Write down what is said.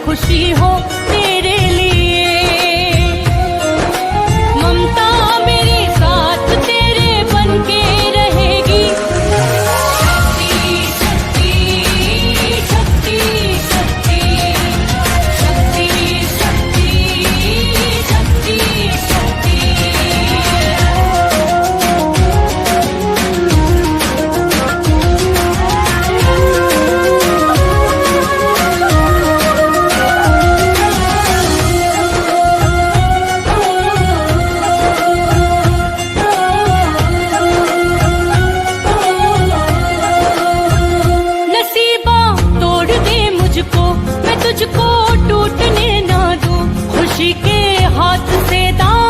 खुशी हो तेरे लिए। ममता मेरे साथ तेरे बनके रहेगी। शक्ति शक्ति शक्ति शक्ति शक्ति शक्ति शक्ति शक्ति। मैं तुझको टूटने ना दूं, खुशी के हाथ से दाम